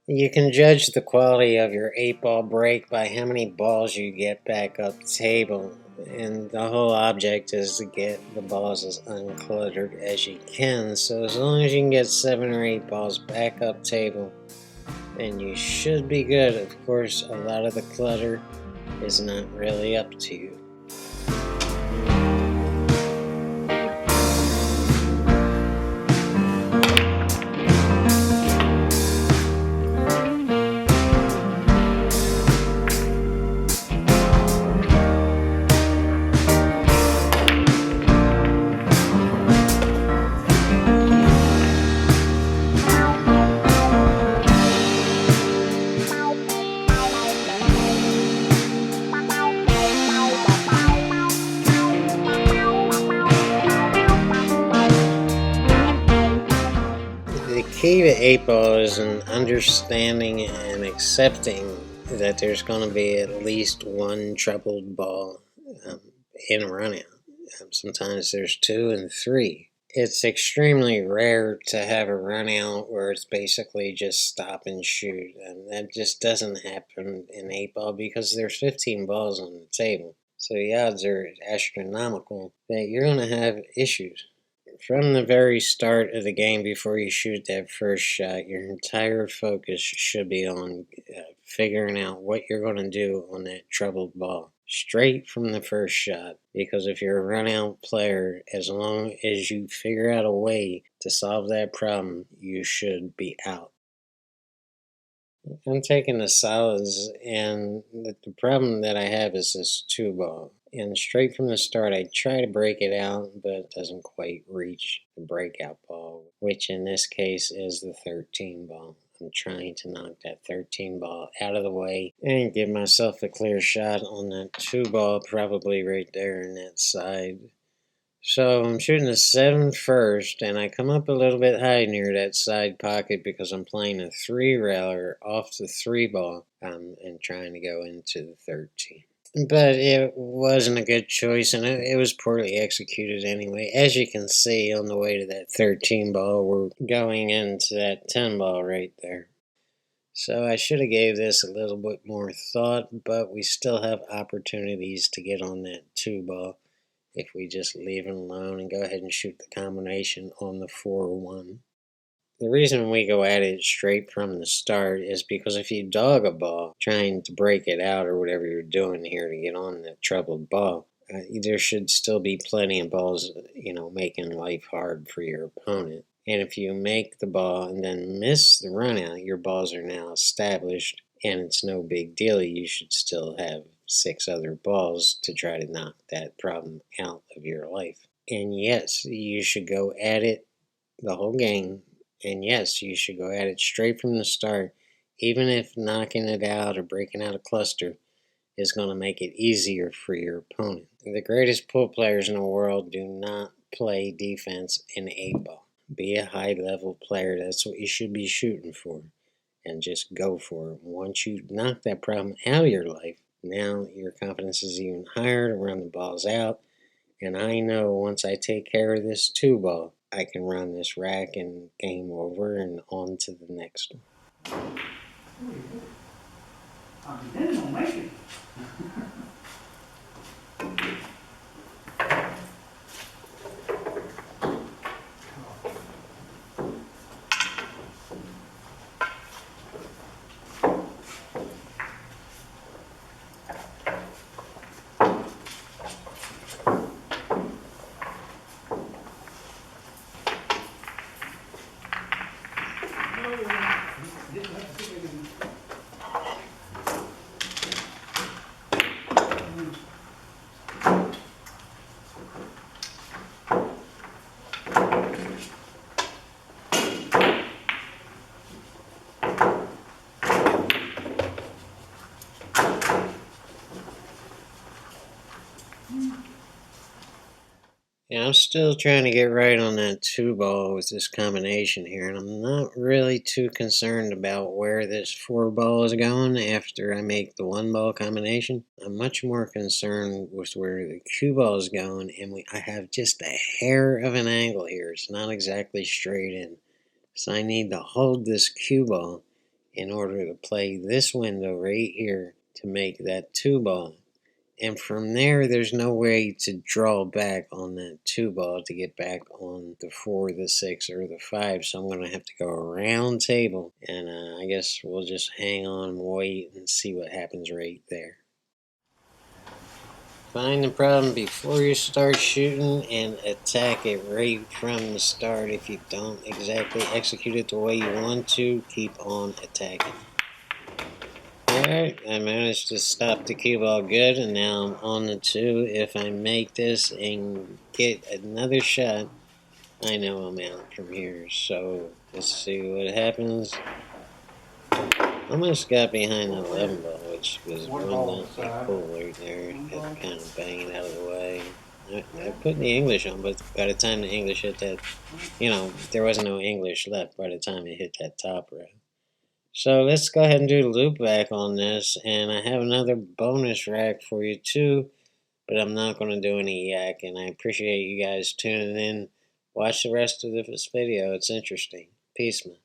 You can judge the quality of your 8-ball break by how many balls you get back up table, and the whole object is to get the balls as uncluttered as you can. So as long as you can get 7 or 8 balls back up table, then you should be good. Of course, a lot of the clutter is not really up to you. The key to 8-ball is an understanding and accepting that there's going to be at least one troubled ball in a runout. Sometimes there's 2 and 3. It's extremely rare to have a runout where it's basically just stop and shoot, and that just doesn't happen in 8-ball because there's 15 balls on the table. So the odds are astronomical that you're going to have issues. From the very start of the game, before you shoot that first shot, your entire focus should be on figuring out what you're going to do on that troubled ball. Straight from the first shot, because if you're a run-out player, as long as you figure out a way to solve that problem, you should be out. I'm taking the solids, and the problem that I have is this 2-ball. And straight from the start, I try to break it out, but it doesn't quite reach the breakout ball, which in this case is the 13 ball. I'm trying to knock that 13 ball out of the way and give myself a clear shot on that 2-ball, probably right there in that side. So I'm shooting a 7 first, and I come up a little bit high near that side pocket because I'm playing a 3 railer off the 3-ball and trying to go into the 13. But it wasn't a good choice, and it was poorly executed anyway. As you can see on the way to that 13 ball, we're going into that 10 ball right there. So I should have gave this a little bit more thought, but we still have opportunities to get on that 2 ball if we just leave it alone and go ahead and shoot the combination on the 4-1. The reason we go at it straight from the start is because if you dog a ball trying to break it out or whatever you're doing here to get on the troubled ball, there should still be plenty of balls, making life hard for your opponent. And if you make the ball and then miss the run out, your balls are now established and it's no big deal. You should still have 6 other balls to try to knock that problem out of your life. And yes, you should go at it the whole game. And yes, you should go at it straight from the start, even if knocking it out or breaking out a cluster is going to make it easier for your opponent. The greatest pool players in the world do not play defense in 8-ball. Be a high-level player. That's what you should be shooting for. And just go for it. Once you knock that problem out of your life, now your confidence is even higher to run the balls out. And I know once I take care of this 2-ball, I can run this rack and game over and on to the next one. I'm depending on making. Yeah, I'm still trying to get right on that 2-ball with this combination here, and I'm not really too concerned about where this 4-ball is going after I make the 1-ball combination. I'm much more concerned with where the cue ball is going, and I have just a hair of an angle here. It's not exactly straight in. So I need to hold this cue ball in order to play this window right here to make that 2 ball. And from there's no way to draw back on that 2 ball to get back on the 4, the 6, or the 5. So I'm going to have to go around table. And I guess we'll just hang on and wait and see what happens right there. Find the problem before you start shooting and attack it right from the start. If you don't exactly execute it the way you want to, keep on attacking. Alright, I managed to stop the cue ball good, and now I'm on the 2. If I make this and get another shot, I know I'm out from here. So, let's see what happens. Almost got behind the 11 ball, which was one pull right there. Had kind of bang it out of the way. I put the English on, but by the time the English hit that, there wasn't no English left by the time it hit that top rail. So let's go ahead and do the loop back on this, and I have another bonus rack for you too, but I'm not going to do any yak, and I appreciate you guys tuning in. Watch the rest of this video, it's interesting. Peace, man.